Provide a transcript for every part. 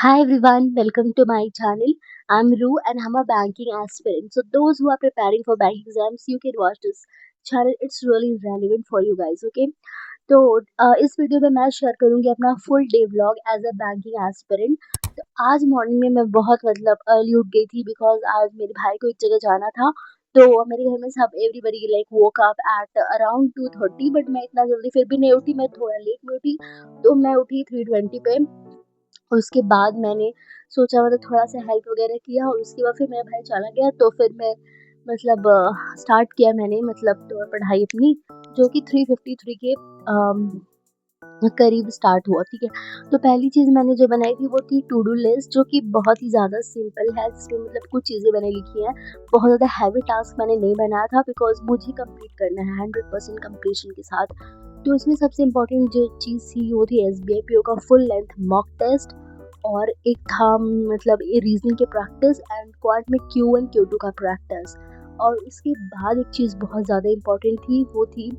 Hi everyone, welcome to my channel. I'm Ru and I'm a banking aspirant. So those who are preparing for banking exams, you can watch this channel. It's really relevant for you guys, okay? तो इस video में मैं share करूंगी अपना full day vlog as a banking aspirant. तो आज morning में मैं बहुत अर्ली उठ गई थी बिकॉज आज मेरे भाई को एक जगह जाना था। तो मेरे घर में सब everybody like woke up at around 2:30, but मैं इतना जल्दी फिर भी नहीं उठी, मैं थोड़ा लेट में उठी। तो मैं उठी 3:20 पे। उसके बाद मैंने सोचा थोड़ा सा हेल्प वगैरह किया और उसके बाद फिर मेरा भाई चला गया। तो फिर मैं स्टार्ट किया मैंने तो पढ़ाई अपनी, जो कि 3:53 के करीब स्टार्ट हुआ। ठीक है, तो पहली चीज़ मैंने जो बनाई थी वो थी टू डू लिस्ट, जो कि बहुत ही ज़्यादा सिंपल है। जिसमें कुछ चीज़ें मैंने लिखी हैं, बहुत ज़्यादा हैवी टास्क मैंने नहीं बनाया था बिकॉज मुझे कंप्लीट करना है 100% कंप्लीशन के साथ। तो इसमें सबसे इम्पोर्टेंट जो चीज़ थी वो थी SBI PO का फुल लेंथ मॉक टेस्ट, और एक था ये रीजनिंग के प्रैक्टिस एंड क्वाड में Q1 Q2 का प्रैक्टिस। और उसके बाद एक चीज़ बहुत ज़्यादा इम्पोर्टेंट थी, वो थी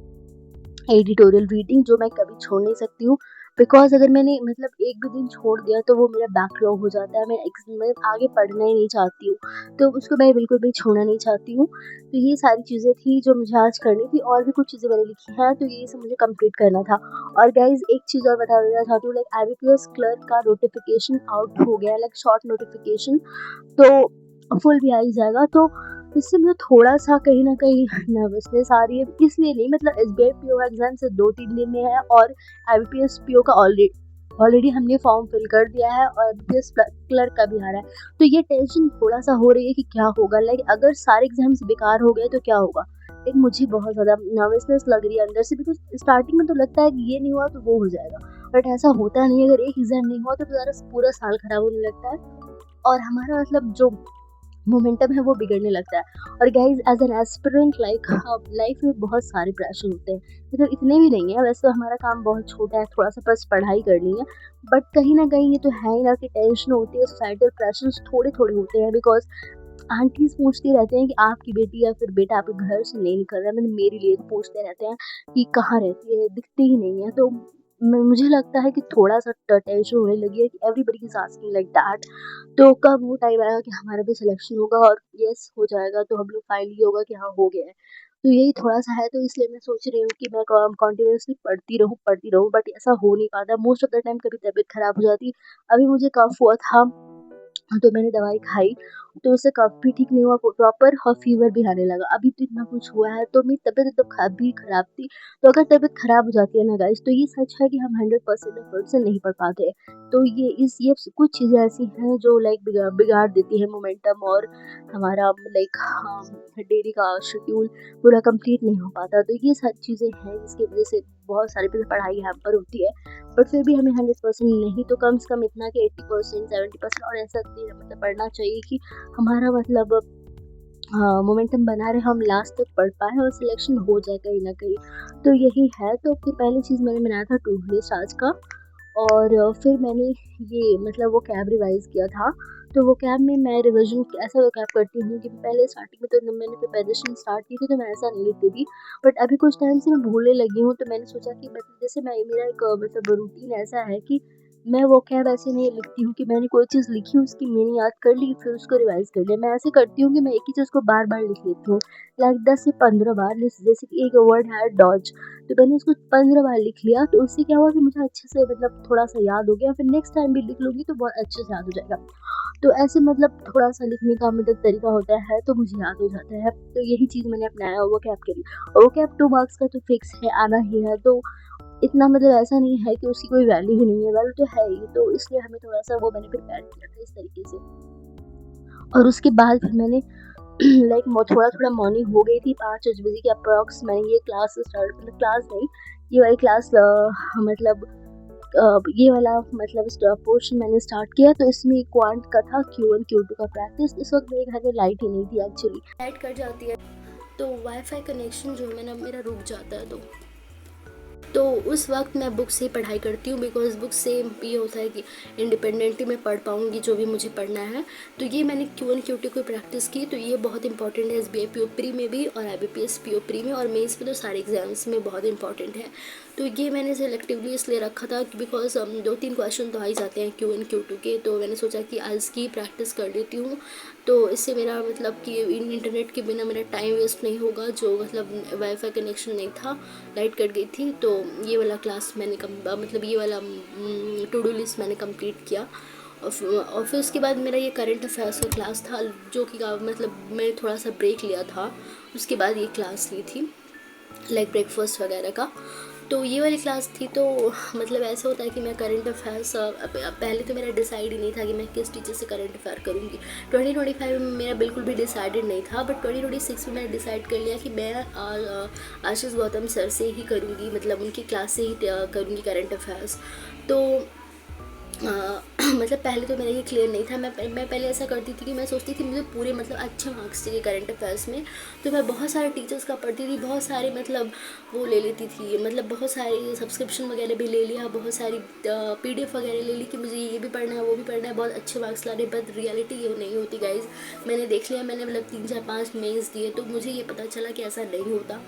एडिटोरियल रीडिंग, जो मैं कभी छोड़ नहीं सकती हूँ। बिकॉज अगर मैंने एक भी दिन छोड़ दिया तो वो मेरा बैकलॉग हो जाता है। मैं आगे पढ़ना ही नहीं चाहती हूँ, तो उसको मैं बिल्कुल भी छोड़ना नहीं चाहती हूँ। तो ये सारी चीज़ें थी जो मुझे आज करनी थी, और भी कुछ चीज़ें मैंने लिखी हैं, तो ये सब मुझे कंप्लीट करना था। और गाइज एक चीज़ और बता देना चाहती हूँ, लाइक IBPS क्लर्क का नोटिफिकेशन आउट हो गया, लाइक शॉर्ट नोटिफिकेशन। तो फुल भी आ ही जाएगा। तो इससे मुझे थोड़ा-सा कहीं न कहीं नर्वसनेस आ रही है, इसलिए नहीं, SBI PO एग्ज़ाम से 2-3 दिन में है, और IBPS PO का ऑलरेडी हमने फॉर्म फिल कर दिया है, और IBPS क्लर्क का भी आ रहा है। तो ये टेंशन थोड़ा-सा हो रही है कि क्या होगा, लाइक अगर सारे एग्ज़ाम्स बेकार हो गए तो क्या होगा? एक मुझे बहुत ज़्यादा नर्वसनेस लग रही है अंदर से, बिकॉज़ स्टार्टिंग में तो लगता है कि ये नहीं हुआ तो वो हो जाएगा, बट ऐसा होता नहीं है। अगर एक एग्ज़ाम नहीं हुआ तो पूरा साल खराब होने लगता है, और हमारा जो मोमेंटम है वो बिगड़ने लगता है। और guys as an aspirant life में बहुत सारे प्रेशर होते हैं, इतने भी नहीं है। वैसे तो हमारा काम बहुत छोटा है, थोड़ा सा बस पढ़ाई करनी है, बट कहीं ना कहीं ये तो है ही ना कि टेंशन होती है, सोसाइटल प्रेशर्स थोड़े थोड़े होते हैं। बिकॉज आंटीज पूछती रहते हैं कि आपकी बेटी या फिर बेटा आपके घर से नहीं निकल रहा है, मेरे लिए तो पूछते रहते हैं कि कहाँ रहती है, दिखती ही नहीं है। तो मुझे लगता है कि थोड़ा सा टेंशन होने लगी है कि everybody is asking like that. तो कब वो टाइम आएगा कि हमारा भी सिलेक्शन होगा और यस हो जाएगा, तो हम लोग फाइनली होगा कि हाँ हो गया है। तो यही थोड़ा-सा है, तो इसलिए मैं सोच रही हूँ कि मैं कंटिन्यूअसली पढ़ती रहूँ, बट ऐसा हो नहीं पाता। मोस्ट ऑफ द टाइम कभी तबीयत खराब हो जाती। अभी मुझे कफ हुआ था, तो मैंने दवाई खाई, तो उससे कफ भी ठीक नहीं हुआ प्रॉपर, और फीवर भी आने लगा। अभी तो इतना कुछ हुआ है, तो मेरी तबीयत एकदम खराब थी। तो अगर तबीयत खराब हो जाती है ना गाइस, तो ये सच है कि हम 100% एफर्ट से नहीं पढ़ पाते हैं। तो ये कुछ चीज़ें ऐसी हैं जो लाइक बिगाड़ देती है मोमेंटम, और हमारा डेली का शेड्यूल पूरा कंप्लीट नहीं हो पाता। तो ये सारी चीज़ें हैं जिसकी वजह से बहुत सारी पढ़ाई हैम्पर होती है। बट फिर भी हमें 100% नहीं तो कम से कम इतना कि 80% 70% और ऐसा नहीं पढ़ना चाहिए कि हमारा मोमेंटम बना रहे, हम लास्ट तक पढ़ पाए और सिलेक्शन हो जाए कहीं ना कहीं। तो यही है। तो फिर पहली चीज़ मैंने बनाया था टू डू लिस्ट आज का, और फिर मैंने ये वो कैब रिवाइज़ किया था। तो वो कैब में मैं रिविज़न ऐसा वो कैब करती हूँ कि पहले स्टार्टिंग में तो मैंने प्रिपरेशन स्टार्ट की थी, तो मैं ऐसा नहीं लिखती थी। बट अभी कुछ टाइम से मैं भूलने लगी हूँ, तो मैंने सोचा कि जैसे मैं मेरा एक रूटीन ऐसा है कि मैं वो कैब ऐसे नहीं लिखती हूँ कि मैंने कोई चीज़ लिखी, उसकी मीनिंग याद कर ली, फिर उसको रिवाइज़ कर लिया। मैं ऐसे करती हूँ कि मैं एक ही चीज़ को बार-बार लिख लेती हूँ, लाइक 10 से 15 बार। जैसे कि एक वर्ड है डॉज, तो मैंने उसको 15 बार लिख लिया, तो उससे क्या हुआ कि मुझे अच्छे से थोड़ा-सा याद हो गया, फिर नेक्स्ट टाइम भी लिख लूँगी तो बहुत अच्छे से याद हो जाएगा। तो ऐसे थोड़ा-सा लिखने का तरीका होता है, तो मुझे याद हो जाता है। तो यही चीज़ मैंने अपनाया वो कैब के लिए। और वो कैब 2 मार्क्स का तो फिक्स है, आना ही है। तो इतना ऐसा नहीं है कि उसकी कोई वैल्यू ही नहीं है, वैल्यू तो है ही। तो इसलिए हमें थोड़ा-सा वो मैंने प्रिपेयर किया था इस तरीके से। और उसके बाद फिर मैंने लाइक थोड़ा-थोड़ा मॉर्निंग हो गई थी, 5-6 बजे के अप्रॉक्स मैंने ये क्लास स्टार्ट क्लास नहीं, ये वाली क्लास ये वाला पोर्शन मैंने स्टार्ट किया। तो इसमें क्वांट का था Q1 Q2 का प्रैक्टिस। इस वक्त मेरे घर में लाइट ही नहीं थी एक्चुअली, लाइट कट जाती है तो वाईफाई कनेक्शन जो है मेरा रुक जाता है। तो तो उस वक्त मैं बुक से पढ़ाई करती हूँ, बिकॉज बुक से ये होता है कि इंडिपेंडेंटली मैं पढ़ पाऊँगी जो भी मुझे पढ़ना है। तो ये मैंने Q1 Q2 की प्रैक्टिस की, तो ये बहुत इंपॉर्टेंट है SBI PO प्री में भी और IBPS PO प्री में, और मेंस में तो सारे एग्जाम्स में बहुत इंपॉर्टेंट है। तो ये मैंने सेलेक्टिवली इसलिए रखा था बिकॉज 2-3 क्वेश्चन तो आ ही जाते हैं Q1 Q2 के, तो मैंने सोचा कि आज की प्रैक्टिस कर लेती हूँ। तो इससे मेरा मतलब कि इंटरनेट के बिना मेरा टाइम वेस्ट नहीं होगा, जो मतलब वाईफाई कनेक्शन नहीं था, लाइट कट गई थी। तो ये वाला क्लास मैंने मतलब ये वाला टू डू लिस्ट मैंने कंप्लीट किया। और फिर उसके बाद मेरा ये करंट अफेयर्स का क्लास था, जो कि मतलब मैंने थोड़ा सा ब्रेक लिया था, उसके बाद ये क्लास ली थी लाइक ब्रेकफास्ट वगैरह का। तो ये वाली क्लास थी। तो मतलब ऐसा होता है कि मैं करंट अफेयर्स पहले तो मेरा डिसाइड ही नहीं था कि मैं किस टीचर से करंट अफेयर करूँगी। 2025 में मेरा बिल्कुल भी डिसाइडेड नहीं था, बट 2026 में मैंने डिसाइड कर लिया कि मैं आशीष गौतम सर से ही करूँगी, मतलब उनकी क्लास से ही करूँगी करंट अफेयर्स। तो मतलब पहले तो मेरा ये क्लियर नहीं था। मैं पहले ऐसा करती थी कि मैं सोचती थी मुझे पूरे मतलब अच्छे मार्क्स चाहिए करंट अफेयर्स में, तो मैं बहुत सारे टीचर्स का पढ़ती थी, बहुत सारे मतलब वो ले लेती थी, मतलब बहुत सारे सब्सक्रिप्शन वगैरह भी ले लिया, बहुत सारी PDF वगैरह ले ली कि मुझे ये भी पढ़ना है वो भी पढ़ना है, बहुत अच्छे मार्क्स लाने। बट रियलिटी ये नहीं होती गाइज। मैंने देख लिया, मैंने मतलब 3 4 5 मेंस दिए, तो मुझे ये पता चला कि ऐसा नहीं होता।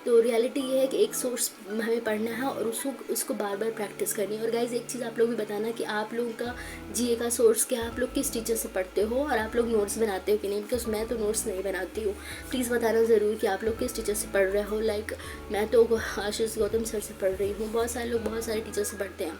तो रियलिटी ये है कि एक सोर्स हमें पढ़ना है और उसको बार बार प्रैक्टिस करनी है। और गाइज एक चीज़ आप लोग भी बताना कि आप लोगों का GA का सोर्स क्या है, आप लोग किस टीचर से पढ़ते हो और आप लोग नोट्स बनाते हो कि नहीं, बिकॉज मैं तो नोट्स नहीं बनाती हूँ। प्लीज़ बताना ज़रूर कि आप लोग किस टीचर से पढ़ रहे हो। लाइक मैं तो आशीष गौतम सर से पढ़ रही हूँ, बहुत सारे लोग बहुत सारे टीचर से पढ़ते हैं।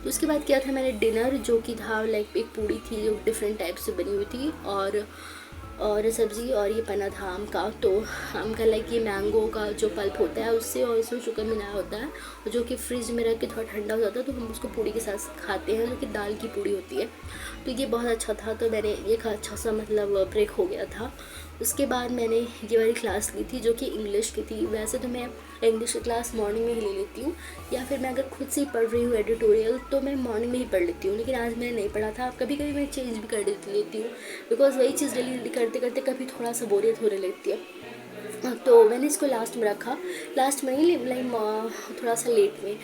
तो उसके बाद क्या था, मैंने डिनर जो कि था लाइक एक पूड़ी थी जो डिफरेंट टाइप से बनी हुई थी, और सब्ज़ी, और ये पना था आम का। तो आम का लाइक ये मैंगो का जो पल्प होता है उससे, और इसमें शुगर मिलाया होता है, जो कि फ्रिज में रख के थोड़ा ठंडा हो जाता है, तो हम उसको पूड़ी के साथ खाते हैं, जो कि दाल की पूड़ी होती है। तो ये बहुत अच्छा था, तो मैंने ये अच्छा सा मतलब ब्रेक हो गया था। उसके बाद मैंने ये वाली क्लास ली थी जो कि इंग्लिश की थी। वैसे तो मैं इंग्लिश की क्लास मॉर्निंग में ही ले लेती हूँ, या फिर मैं अगर खुद से ही पढ़ रही हूँ एडिटोरियल तो मैं मॉर्निंग में ही पढ़ लेती हूँ, लेकिन आज मैंने नहीं पढ़ा था। कभी कभी मैं चेंज भी कर लेती हूँ, बिकॉज वही चीज़ डेली करते करते कभी थोड़ा सा बोरियत होने लगती है। तो मैंने इसको लास्ट में रखा, लास्ट में ही लाइक थोड़ा सा लेट में।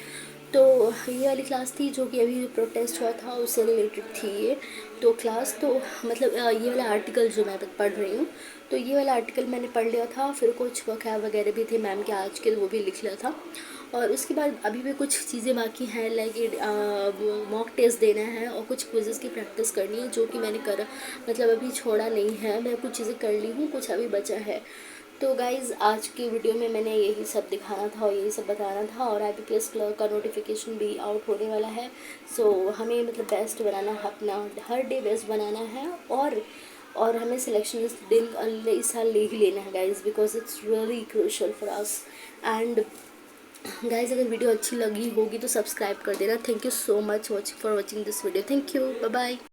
तो ये वाली क्लास थी जो कि अभी प्रोटेस्ट हुआ था उससे रिलेटेड थी ये तो क्लास। तो मतलब ये वाला आर्टिकल जो मैं पढ़ रही हूँ, तो ये वाला आर्टिकल मैंने पढ़ लिया था। फिर कुछ वक़ैब वगैरह भी थे मैम के आज के, वो भी लिख लिया था। और उसके बाद अभी भी कुछ चीज़ें बाकी हैं, लाइक मॉक टेस्ट देना है और कुछ क्विज़ेस की प्रैक्टिस करनी है, जो कि मैंने मतलब अभी छोड़ा नहीं है। मैं कुछ चीज़ें कर ली हूँ, कुछ अभी बचा है। तो गाइज़ आज की वीडियो में मैंने यही सब दिखाना था और यही सब बताना था। और IBPS क्लर्क का नोटिफिकेशन भी आउट होने वाला है। सो हमें मतलब बेस्ट बनाना है, अपना हर डे बेस्ट बनाना है। और हमें सिलेक्शन इस साल ले ही लेना है guys, because it's really crucial for us. And guys अगर वीडियो अच्छी लगी होगी तो सब्सक्राइब कर देना। Thank you so much for watching this video. Thank you, bye bye.